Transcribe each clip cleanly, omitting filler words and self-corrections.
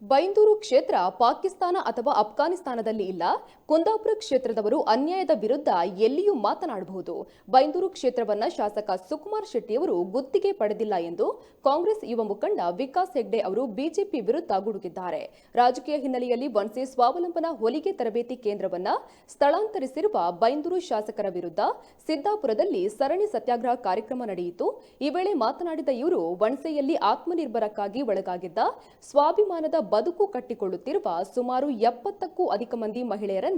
ಬೈಂದೂರು ಕ್ಷೇತ್ರ ಪಾಕಿಸ್ತಾನ ಅಥವಾ ಅಫ್ಘಾನಿಸ್ತಾನದಲ್ಲಿ ಇಲ್ಲ. ಕುಂದಾಪುರ ಕ್ಷೇತ್ರದವರು ಅನ್ಯಾಯದ ವಿರುದ್ಧ ಎಲ್ಲಿಯೂ ಮಾತನಾಡಬಹುದು. ಬೈಂದೂರು ಕ್ಷೇತ್ರವನ್ನ ಶಾಸಕ ಸುಕುಮಾರ್ ಶೆಟ್ಟಿಯವರು ಗುತ್ತಿಗೆ ಪಡೆದಿಲ್ಲ ಎಂದು ಕಾಂಗ್ರೆಸ್ ಯುವ ಮುಖಂಡ ವಿಕಾಸ್ ಹೆಗ್ಡೆ ಅವರು ಬಿಜೆಪಿ ವಿರುದ್ಧ ಗುಡುಗಿದ್ದಾರೆ. ರಾಜಕೀಯ ಹಿನ್ನೆಲೆಯಲ್ಲಿ ವನ್ಸೆ ಸ್ವಾವಲಂಬನಾ ಹೊಲಿಗೆ ತರಬೇತಿ ಕೇಂದ್ರವನ್ನ ಸ್ಥಳಾಂತರಿಸಿರುವ ಬೈಂದೂರು ಶಾಸಕರ ವಿರುದ್ಧ ಸಿದ್ದಾಪುರದಲ್ಲಿ ಸರಣಿ ಸತ್ಯಾಗ್ರಹ ಕಾರ್ಯಕ್ರಮ ನಡೆಯಿತು. ಈ ವೇಳೆ ಮಾತನಾಡಿದ ಇವರು ವನ್ಸೆಯಲ್ಲಿ ಆತ್ಮನಿರ್ಭರಕ್ಕಾಗಿ ಒಳಗಾಗಿದ್ದ ಸ್ವಾಭಿಮಾನದ ಬದುಕು ಕಟ್ಟಿಕೊಳ್ಳುತ್ತಿರುವ ಸುಮಾರು 70ಕ್ಕೂ ಅಧಿಕ ಮಂದಿ ಮಹಿಳೆಯರನ್ನ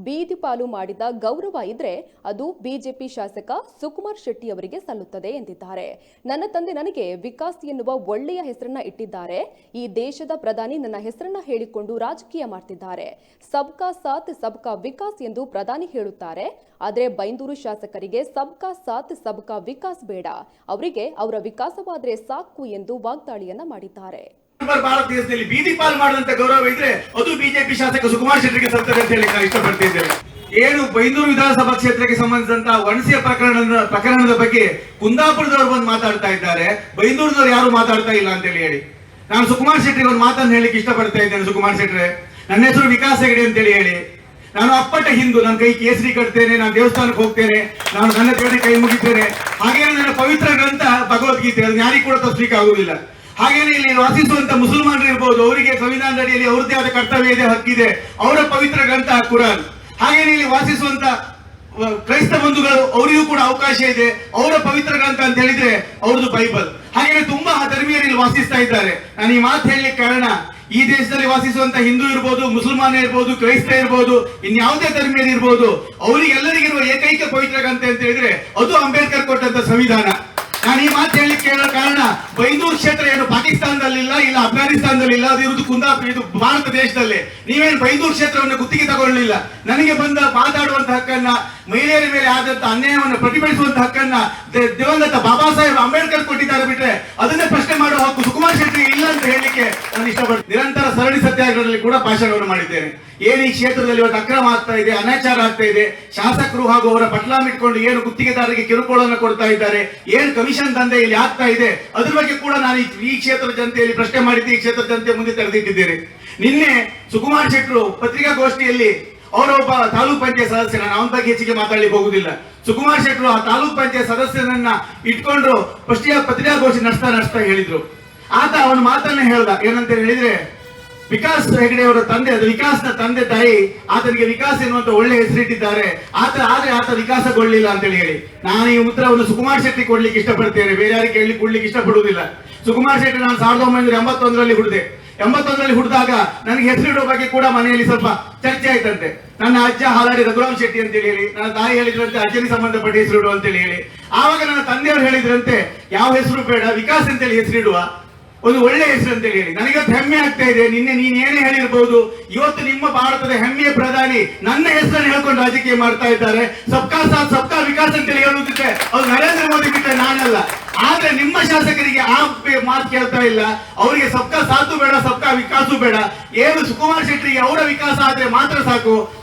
ಬೀದಿ ಪಾಲು ಮಾಡಿದ ಗೌರವ ಇದ್ರೆ ಅದು ಬಿಜೆಪಿ ಶಾಸಕ ಸುಕುಮಾರ್ ಶೆಟ್ಟಿ ಅವರಿಗೆ ಸಲ್ಲುತ್ತದೆ ಎಂದಿದ್ದಾರೆ. ನನ್ನ ತಂದೆ ನನಗೆ ವಿಕಾಸ್ ಎನ್ನುವ ಒಳ್ಳೆಯ ಹೆಸರನ್ನ ಇಟ್ಟಿದ್ದಾರೆ. ಈ ದೇಶದ ಪ್ರಧಾನಿ ನನ್ನ ಹೆಸರನ್ನ ಹೇಳಿಕೊಂಡು ರಾಜಕೀಯ ಮಾಡ್ತಿದ್ದಾರೆ. ಸಬ್ಕಾ ಸಾಥ್ ಸಬ್ಕಾ ವಿಕಾಸ್ ಎಂದು ಪ್ರಧಾನಿ ಹೇಳುತ್ತಾರೆ. ಆದರೆ ಬೈಂದೂರು ಶಾಸಕರಿಗೆ ಸಬ್ಕಾ ಸಾಥ್ ಸಬ್ಕಾ ವಿಕಾಸ್ ಬೇಡ, ಅವರಿಗೆ ಅವರ ವಿಕಾಸವಾದ್ರೆ ಸಾಕು ಎಂದು ವಾಗ್ದಾಳಿಯನ್ನ ಮಾಡಿದ್ದಾರೆ. ಭಾರತ ದೇಶದಲ್ಲಿ ಬೀದಿ ಪಾಲ್ ಮಾಡುವಂತ ಗೌರವ ಇದ್ರೆ ಅದು ಬಿಜೆಪಿ ಶಾಸಕ ಸುಕುಮಾರ್ ಶೆಟ್ಟಿಗೆ ಸಲ್ತದೆ ಅಂತ ಹೇಳಿ ನಾನು ಇಷ್ಟಪಡ್ತಿದ್ದೇನೆ. ಏನು ಬೈಂದೂರು ವಿಧಾನಸಭಾ ಕ್ಷೇತ್ರಕ್ಕೆ ಸಂಬಂಧಿಸಿದಂತಹ ವನ್ಸೆ ಪ್ರಕರಣದ ಬಗ್ಗೆ ಕುಂದಾಪುರದವರು ಬಂದು ಮಾತಾಡ್ತಾ ಇದ್ದಾರೆ, ಬೈಂದೂರದವರು ಯಾರು ಮಾತಾಡ್ತಾ ಇಲ್ಲ ಅಂತ ಹೇಳಿ ನಾನು ಸುಕುಮಾರ್ ಶೆಟ್ಟಿಗೆ ಒಂದು ಮಾತನ್ನು ಹೇಳಿಕ್ಕೆ ಇಷ್ಟಪಡ್ತಾ ಇದ್ದೇನೆ. ಸುಕುಮಾರ್ ಶೆಟ್ರೆ, ನನ್ನ ಹೆಸರು ವಿಕಾಸ್ ಹೆಗಡೆ ಅಂತ ಹೇಳಿ ನಾನು ಅಪ್ಪಟ ಹಿಂದೂ, ನನ್ನ ಕೈ ಕೇಸರಿ ಕಟ್ತೇನೆ, ನಾನು ದೇವಸ್ಥಾನಕ್ಕೆ ಹೋಗ್ತೇನೆ, ನಾನು ನನ್ನ ದೇವರ ಕೈ ಮುಗಿತೇನೆ. ಹಾಗೇನೆ ನನ್ನ ಪವಿತ್ರ ಗ್ರಂಥ ಭಗವದ್ಗೀತೆ, ಅದನ್ನ ಯಾರಿಗೂ ಕೂಡ ತಪ್ಪಿಸಲಿಕ್ಕೆ ಆಗುವುದಿಲ್ಲ. ಹಾಗೇನೆ ಇಲ್ಲಿ ವಾಸಿಸುವಂತ ಮುಸಲ್ಮಾನರು ಇರ್ಬೋದು, ಅವರಿಗೆ ಸಂವಿಧಾನದ ಅಡಿಯಲ್ಲಿ ಅವರದೇ ಆದ ಕರ್ತವ್ಯ ಇದೆ, ಹಕ್ಕಿದೆ, ಅವರ ಪವಿತ್ರ ಗ್ರಂಥ ಕುರಾನ್. ಹಾಗೇನೆ ಇಲ್ಲಿ ವಾಸಿಸುವಂತ ಕ್ರೈಸ್ತ ಬಂಧುಗಳು, ಅವರಿಗೂ ಕೂಡ ಅವಕಾಶ ಇದೆ, ಅವರ ಪವಿತ್ರ ಗ್ರಂಥ ಅಂತ ಹೇಳಿದ್ರೆ ಅವ್ರದ್ದು ಬೈಬಲ್. ಹಾಗೇನೆ ತುಂಬಾ ಧರ್ಮೀಯರು ಇಲ್ಲಿ ವಾಸಿಸ್ತಾ ಇದ್ದಾರೆ. ನಾನು ಈ ಮಾತು ಹೇಳಲಿಕ್ಕೆ ಕಾರಣ, ಈ ದೇಶದಲ್ಲಿ ವಾಸಿಸುವಂತ ಹಿಂದೂ ಇರ್ಬೋದು, ಮುಸಲ್ಮಾನ ಇರ್ಬೋದು, ಕ್ರೈಸ್ತ ಇರ್ಬೋದು, ಇನ್ಯಾವುದೇ ಧರ್ಮೀಯರು ಇರ್ಬೋದು, ಅವರಿಗೆಲ್ಲರಿಗಿರುವ ಏಕೈಕ ಪವಿತ್ರ ಗ್ರಂಥ ಅಂತ ಹೇಳಿದ್ರೆ ಅದು ಅಂಬೇಡ್ಕರ್ ಕೊಟ್ಟಂತ ಸಂವಿಧಾನ. ನಾನು ಈ ಮಾತು ಹೇಳಲಿಕ್ಕೆ ಹೇಳೋ ಕಾರಣ, ಬೈಂದೂರು ಕ್ಷೇತ್ರ ಏನು ಪಾಕಿಸ್ತಾನದಲ್ಲಿಲ್ಲ, ಇಲ್ಲ ಅಫ್ಘಾನಿಸ್ತಾನದಲ್ಲಿಲ್ಲ, ಅದು ಇರುವುದು ಕುಂದಾಪುರ, ಇದು ಭಾರತ ದೇಶದಲ್ಲಿ. ನೀವೇನು ಬೈಂದೂರು ಕ್ಷೇತ್ರವನ್ನು ಗುತ್ತಿಗೆ ತಗೊಳ್ಳಿಲ್ಲ. ನನಗೆ ಬಂದ ಮಾತಾಡುವಂತ ಹಕ್ಕನ್ನ, ಮಹಿಳೆಯರ ಮೇಲೆ ಆದಂತ ಅನ್ಯಾಯವನ್ನು ಪ್ರತಿಭಟಿಸುವಂತ ಹಕ್ಕನ್ನ ದಿವಂಗತ ಬಾಬಾ ಸಾಹೇಬ್ ಅಂಬೇಡ್ಕರ್ ಕೊಟ್ಟಿದ್ದಾರೆ ಬಿಟ್ರೆ ಅದನ್ನೇ ಪ್ರಶ್ನೆ ಮಾಡುವ ಹಕ್ಕು ಸುಕುಮಾರ್ ಶೆಟ್ಟಿಗೆ ಇಲ್ಲ ಅಂತ ಹೇಳಲಿಕ್ಕೆ ನಾನು ಇಷ್ಟಪಡ್ತೀನಿ. ನಿರಂತರ ಸರಣಿ ಸತ್ಯಾಗ್ರಹದಲ್ಲಿ ಕೂಡ ಭಾಷಣವನ್ನು ಮಾಡಿದ್ದೇನೆ. ಏನು ಈ ಕ್ಷೇತ್ರದಲ್ಲಿ ಇವತ್ತು ಅಕ್ರಮ ಆಗ್ತಾ ಇದೆ, ಅನಾಚಾರ ಆಗ್ತಾ ಇದೆ, ಶಾಸಕರು ಹಾಗೂ ಅವರ ಪಟ್ಲಾಮಿಟ್ಕೊಂಡು ಏನು ಗುತ್ತಿಗೆದಾರರಿಗೆ ಕಿರುಕುಳವನ್ನು ಕೊಡ್ತಾ ಇದ್ದಾರೆ, ಏನು ಕಮಿಷನ್ ದಂಧೆ ಇಲ್ಲಿ ಆಗ್ತಾ ಇದೆ, ಅದ್ರ ಬಗ್ಗೆ ಕೂಡ ನಾನು ಈ ಕ್ಷೇತ್ರದ ಜನತೆಯಲ್ಲಿ ಪ್ರಶ್ನೆ ಮಾಡಿದ್ದೆ, ಈ ಕ್ಷೇತ್ರದ ಜನತೆ ಮುಂದೆ ತೆರೆದಿಟ್ಟಿದ್ದೇನೆ. ನಿನ್ನೆ ಸುಕುಮಾರ್ ಶೆಟ್ಟರು ಪತ್ರಿಕಾಗೋಷ್ಠಿಯಲ್ಲಿ ಅವರೊಬ್ಬ ತಾಲೂಕ್ ಪಂಚಾಯತ್ ಸದಸ್ಯ, ನಾನು ಅವನ ಬಗ್ಗೆ ಹೆಚ್ಚಿಗೆ ಮಾತಾಡ್ಲಿಕ್ಕೆ ಹೋಗುದಿಲ್ಲ. ಸುಕುಮಾರ್ ಶೆಟ್ಟರು ಆ ತಾಲೂಕ್ ಪಂಚಾಯತ್ ಸದಸ್ಯನನ್ನ ಇಟ್ಕೊಂಡು ಪತ್ರಿಕಾಗೋಷ್ಠಿ ನಡೆಸ್ತಾ ಹೇಳಿದ್ರು. ಆತ ಅವನ ಮಾತನ್ನ ಹೇಳ್ದ, ಏನಂತ ಹೇಳಿದ್ರೆ, ವಿಕಾಸ್ ಹೆಗಡೆ ಅವರ ತಂದೆ, ಅದು ವಿಕಾಸ್ನ ತಂದೆ ತಾಯಿ ಆತನಿಗೆ ವಿಕಾಸ್ ಎನ್ನುವಂತ ಒಳ್ಳೆ ಹೆಸರಿಟ್ಟಿದ್ದಾರೆ, ಆದ್ರೆ ಆತ ವಿಕಾಸಗೊಳ್ಳಿಲ್ಲ ಅಂತ ಹೇಳಿ. ನಾನು ಈ ಉತ್ತರವನ್ನು ಸುಕುಮಾರ್ ಶೆಟ್ಟಿ ಕೊಡ್ಲಿಕ್ಕೆ ಇಷ್ಟಪಡ್ತೇನೆ, ಬೇರೆ ಯಾರಿಗೆ ಕೊಡ್ಲಿಕ್ಕೆ ಇಷ್ಟಪಡುವುದಿಲ್ಲ. ಸುಕುಮಾರ್ ಶೆಟ್ಟಿ ನಾನು 1981ರಲ್ಲಿ ಹುಟ್ಟಿದೆ. 81ರಲ್ಲಿ ಹುಟ್ಟಿದಾಗ ನನಗೆ ಹೆಸರಿಡುವ ಬಗ್ಗೆ ಕೂಡ ಮನೆಯಲ್ಲಿ ಸ್ವಲ್ಪ ಚರ್ಚೆ ಆಯ್ತಂತೆ. ನನ್ನ ಅಜ್ಜ ಹಾಲಾಡಿ ರಘುರಾಮ್ ಶೆಟ್ಟಿ ಅಂತ ಹೇಳಿ, ನನ್ನ ತಾಯಿ ಹೇಳಿದ್ರಂತೆ ಅಜ್ಜನಿಗೆ ಸಂಬಂಧಪಟ್ಟ ಹೆಸರಿಡು ಅಂತ ಹೇಳಿ. ಆವಾಗ ನನ್ನ ತಂದೆಯವರು ಹೇಳಿದ್ರಂತೆ, ಯಾವ ಹೆಸರು ಬೇಡ, ವಿಕಾಸ್ ಅಂತೇಳಿ ಹೆಸರಿಡುವ, ಒಂದು ಒಳ್ಳೆ ಹೆಸರು ಅಂತ ಹೇಳಿ. ನನಗತ್ತು ಹೆಮ್ಮೆ ಆಗ್ತಾ ಇದೆ. ನಿನ್ನೆ ನೀನ್ ಏನೇ ಹೇಳಿರ್ಬಹುದು, ಇವತ್ತು ನಿಮ್ಮ ಭಾರತದ ಹೆಮ್ಮೆಯ ಪ್ರಧಾನಿ ನನ್ನ ಹೆಸರನ್ನು ಹೇಳ್ಕೊಂಡು ರಾಜಕೀಯ ಮಾಡ್ತಾ ಇದ್ದಾರೆ. ಸಬ್ಕಾ ಸಾಥ್ ಸಬ್ಕಾ ವಿಕಾಸ್ ಅಂತೇಳಿ ಹೇಳುತ್ತಿದ್ದೆ ಅದು ನರೇಂದ್ರ ಮೋದಿ ಬಿಟ್ಟರೆ ನಾನಲ್ಲ. ಆದ್ರೆ ನಿಮ್ಮ ಶಾಸಕರಿಗೆ ಆ ಮಾತು ಕೇಳ್ತಾ ಇಲ್ಲ. ಅವರಿಗೆ ಸಬ್ಕಾ ಸಾಥು ಬೇಡ, ಸಬ್ಕಾ ವಿಕಾಸು ಬೇಡ. ಏನು ಸುಕುಮಾರ್ ಶೆಟ್ಟಿಗೆ ಅವರ ವಿಕಾಸ ಆದ್ರೆ ಮಾತ್ರ ಸಾಕು.